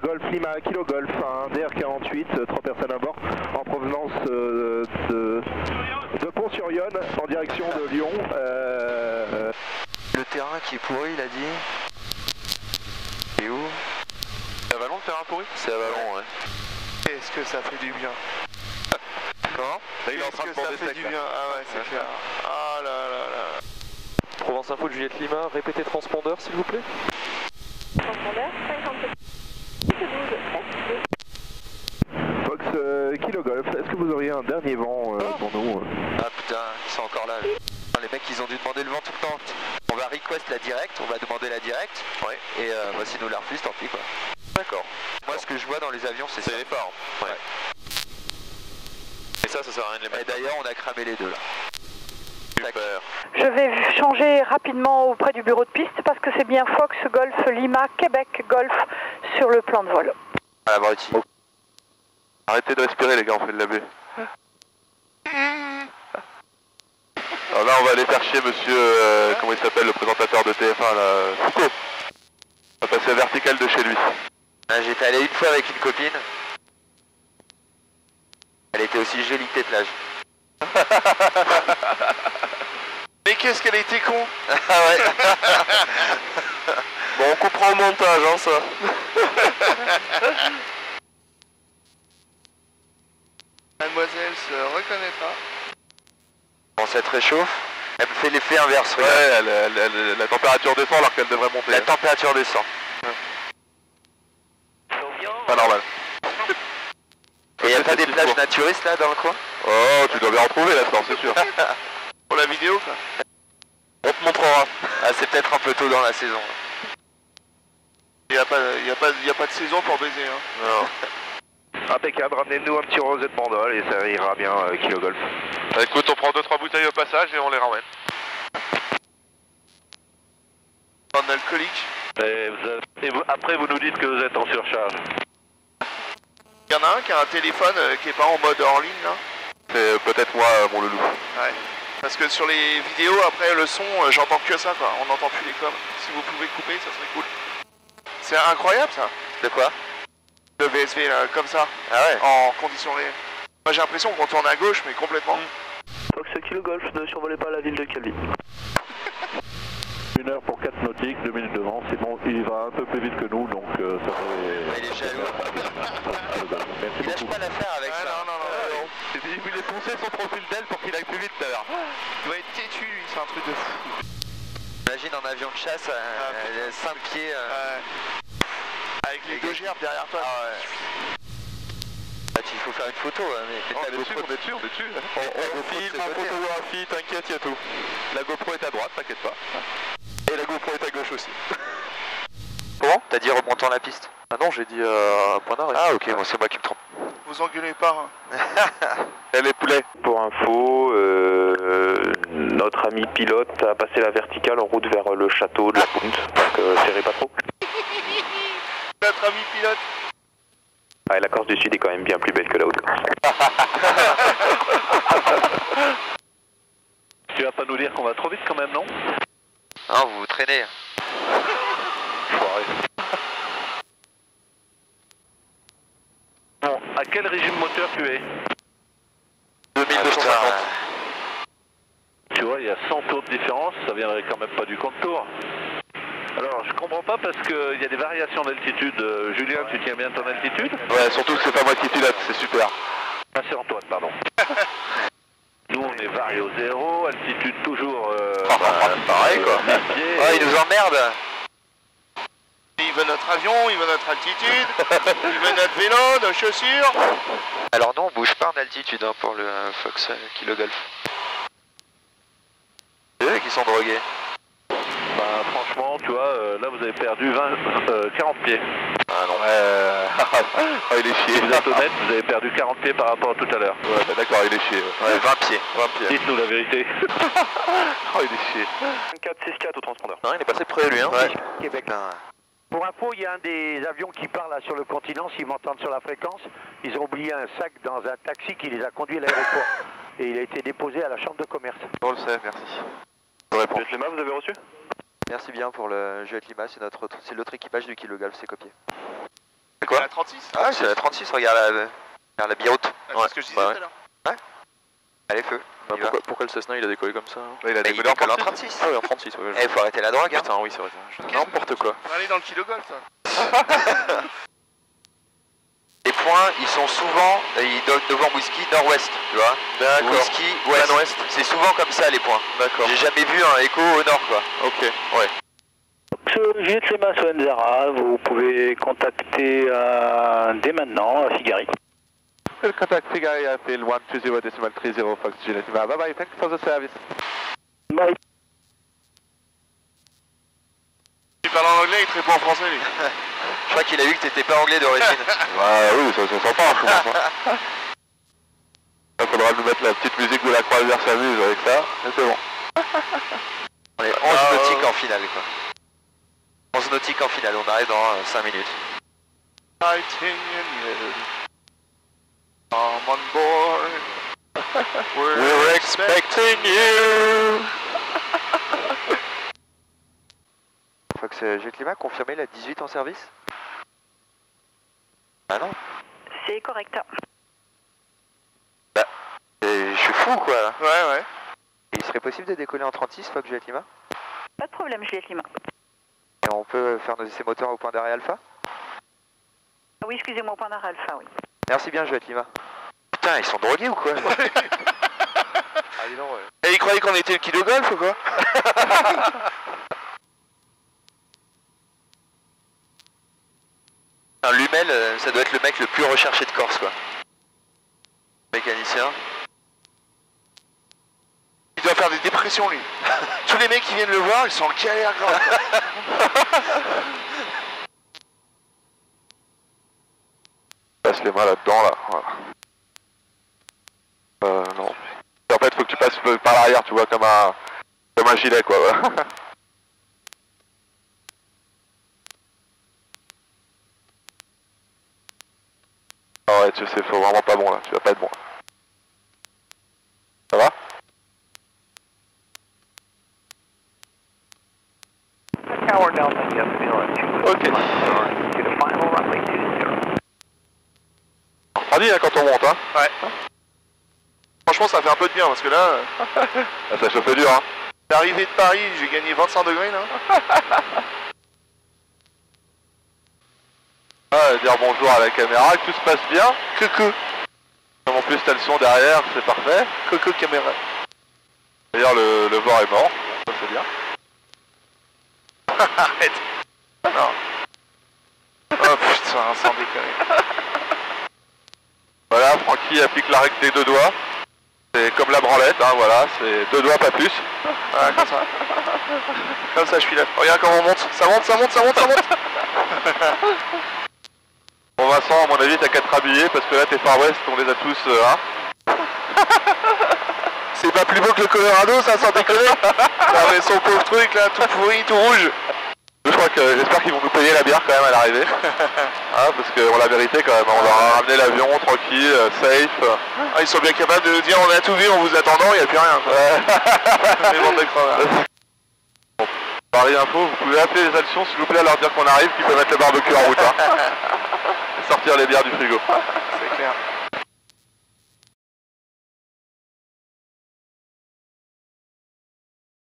Golf Lima, Kilo Golf, un DR48, 3 personnes à bord, en provenance de Pont-sur-Yonne, en direction de Lyon. Le terrain qui est pourri, il a dit. Et où? C'est à Vallon le terrain pourri? C'est à Vallon, ouais. Qu'est-ce que ça fait du bien? Comment? Là, il est en train de bander sec. Ah ouais, c'est clair. Ah là là là. Provence Info de Juliette Lima, répétez transpondeur s'il vous plaît. Transpondeur, 57. Fox Kilo Golf, est-ce que vous auriez un dernier vent pour nous? Ah putain, ils sont encore là. Les mecs, ils ont dû demander le vent tout le temps. On va request la direct, on va demander la direct. Ouais. Et bah, s'ils nous la refusent, tant pis quoi. D'accord. Moi, ce que je vois dans les avions, c'est ça. C'est les phares. Ouais. Et ça sert à rien de les mettre. Et d'ailleurs, on a cramé les deux là. Super. Je vais changer rapidement auprès du bureau de piste parce que c'est bien Fox Golf Lima Québec Golf sur le plan de vol. À la Briti. Arrêtez de respirer les gars, on fait de la baie. Alors là on va aller faire chier monsieur, comment il s'appelle, le présentateur de TF1 là, Foucault. On va passer à vertical de chez lui. J'étais allé une fois avec une copine. Elle était aussi jolie que tes plages. Mais qu'est-ce qu'elle a été con. Ah ouais. Bon on coupera au montage hein ça. Mademoiselle se reconnaît pas. Bon, ça te réchauffe. Elle me fait l'effet inverse. Ouais, la température descend alors qu'elle devrait monter. La température descend. Pas normal. Et y a pas des plages naturistes là dans le coin? Oh, tu dois bien en trouver là-dedans, c'est sûr. Pour la vidéo quoi. On te montrera. Ah, c'est peut-être un peu tôt dans la saison. Y a pas de saison pour baiser hein. Non. Impeccable, ramenez-nous un petit rosé de bandole et ça ira bien Kilo Golf. Bah, écoute, on prend 2-3 bouteilles au passage et on les ramène. En alcoolique. Après vous nous dites que vous êtes en surcharge. Il y en a un qui a un téléphone qui est pas en mode hors ligne là. C'est peut-être moi mon loulou. Ouais. Parce que sur les vidéos après le son j'entends que ça quoi, on n'entend plus les coms. Si vous pouvez couper ça serait cool. C'est incroyable ça. De quoi? Le VSV là, comme ça. Ah ouais. En conditions réelles. Moi j'ai l'impression qu'on tourne à gauche mais complètement. Fox Kilo Golf, ne survolez pas la ville de Calvi. 1 heure pour 4 nautiques, 2 minutes de vent, c'est bon, il va un peu plus vite que nous, donc ça va... Il est jaloux. Merci Il lâche beaucoup. pas l'affaire avec ça. Non. Il est foncé son profil d'aile pour qu'il aille plus vite tout à l'heure. Il doit être têtu lui, c'est un truc de fou. Imagine en avion de chasse, 5 pieds. Avec les deux gerbes derrière toi. Ah ouais. Ah, il faut faire une photo, hein, mais On est dessus. On filme, on photographie, t'inquiète, y'a tout. La GoPro est à droite, t'inquiète pas. Et la GoPro est à gauche aussi. Comment? T'as dit remontant la piste? Ah non, j'ai dit point d'arrêt. Ah ok, bon, c'est moi qui me trompe. Vous engueulez pas. Hein. Et les poulets. Pour info, notre ami pilote a passé la verticale en route vers le château de la Pointe, donc serrez pas trop. Notre ami pilote. Ah, la Corse du Sud est quand même bien plus belle que la Haute-Corse. Tu vas pas nous dire qu'on va trop vite quand même, non? Non, vous vous traînez. Bon, à quel régime moteur tu es? 2250. Tu vois, il y a 100 tours de différence, ça viendrait quand même pas du compte tour. Alors, je comprends pas parce qu'il y a des variations d'altitude. Julien, tu tiens bien ton altitude? Ouais, surtout que c'est pas moi qui pilote, c'est super. Ah, c'est Antoine, pardon. Nous, on est varié au zéro, altitude toujours... pareil quoi. Oh, il nous emmerde. Il veut notre avion, il veut notre altitude, il veut notre vélo, nos chaussures. Alors non, on bouge pas en altitude hein, pour le Fox Kilo Golf. C'est eux qui sont drogués. Bah, franchement, tu vois, là, vous avez perdu 40 pieds. Ah non. Oh, il est chié. Si vous êtes honnête, vous avez perdu 40 pieds par rapport à tout à l'heure. Ouais, bah, d'accord, il est chié. Ouais, 20 pieds. 20 pieds. Dites-nous la vérité. Oh, il est chié. 464 au transpondeur. Non, il est passé près de lui, hein. Ouais. Québec. Pour info, il y a un des avions qui part là sur le continent, s'ils m'entendent sur la fréquence. Ils ont oublié un sac dans un taxi qui les a conduits à l'aéroport. Et il a été déposé à la chambre de commerce. On le sait, merci. Je réponds. Juliette Lima, vous avez reçu? Merci bien pour le Juliette Lima, c'est l'autre équipage du Kilo Golf, c'est copié. C'est quoi? La 36. Ah ouais, c'est la 36, regarde la biroute. C'est ce que je disais tout à l'heure. Allez, feu. Bah, pourquoi le Cessna il a décollé comme ça hein? Il a Il décollé en décolle en 36. 36. Ah oui, en 36, ouais. Eh, faut arrêter la drogue, hein. Putain, oui, c'est vrai. Ok. N'importe quoi. On va aller dans le kilo golf, ça. Les points, ils sont souvent, ils donnent devant whisky nord-ouest, tu vois. D'accord. Whisky ouest. C'est souvent comme ça les points. D'accord. J'ai jamais vu un écho au nord, quoi. Ok. Ouais. Juliette Lima sur Nzara, vous pouvez contacter dès maintenant Figari. Contact Figari, I feel 120.30 Fox Juliet Lima. Bye bye, thanks for the service. Bye. Tu parles en anglais, il te répond en français, lui. Je crois qu'il a vu que t'étais pas anglais d'origine. Oui, ça se sent pas, je pense. Il faudra nous mettre la petite musique de la croisière s'amuse avec ça, et c'est bon. On est 11 nautiques en finale, quoi. 11 nautiques en finale, on arrive dans 5 minutes. Come on board. We're expecting you. Fox Jet Climat, confirmé la 18 en service? Ah non. C'est correct. Bah, je suis fou quoi. Ouais. Et il serait possible de décoller en 36 Fox Jet Climat? Pas de problème, Juliette Lima. Et on peut faire nos essais moteurs au point d'arrêt alpha? Oui, excusez-moi, au point d'arrêt alpha, oui. Merci bien Jet Climat. Putain, ils sont drogués ou quoi? Ah, dis donc, ouais. Et il croyait qu'on était le kilo golf ou quoi? Un Lumel, ça doit être le mec le plus recherché de Corse quoi. Mécanicien. Il doit faire des dépressions, lui. Tous les mecs qui viennent le voir, ils sont en galère grave. Passe les mains là-dedans, là. Voilà. Non. Et en fait, faut que tu passes par l'arrière, tu vois, comme un gilet, quoi. Voilà. Ah ouais, tu sais, faut vraiment pas bon, là. Tu vas pas être bon. Ça va? Ok. On dit, hein, quand on monte, hein. Ouais. Franchement, ça fait un peu de bien parce que là, Ah, ça chauffe dur, hein. l'arrivée de Paris, j'ai gagné 25 degrés là. Ah, dire bonjour à la caméra, que tout se passe bien. Coucou. Comme en plus t'as le son derrière, c'est parfait. Coco caméra. D'ailleurs le VOR est mort, ça c'est bien. Arrête. Non. Oh putain, sans déconner. Voilà, Francky applique la règle des deux doigts. C'est comme la branlette, hein, voilà, c'est deux doigts, pas plus. Voilà, comme ça. Comme ça, je suis là. Regarde comment on monte. Ça monte, ça monte, ça monte, ça monte. Bon Vincent, à mon avis t'as qu'à te rhabiller parce que là tes Far West, on les a tous, hein. C'est pas plus beau que le Colorado, ça, sans déconner. Ah mais son pauvre truc là, tout pourri, tout rouge. Je crois que j'espère qu'ils vont nous payer la bière quand même à l'arrivée. Hein, parce qu'on l'a mérité quand même, on leur a ramené l'avion tranquille, safe. Ah, ils sont bien capables de nous dire on a tout vu en vous attendant, il n'y a plus rien. Quoi. Les bandes de crevards. Bon, par les infos, vous pouvez appeler les actions s'il vous plaît à leur dire qu'on arrive, qu'ils peuvent mettre le barbecue en route. Hein. Et sortir les bières du frigo. C'est clair.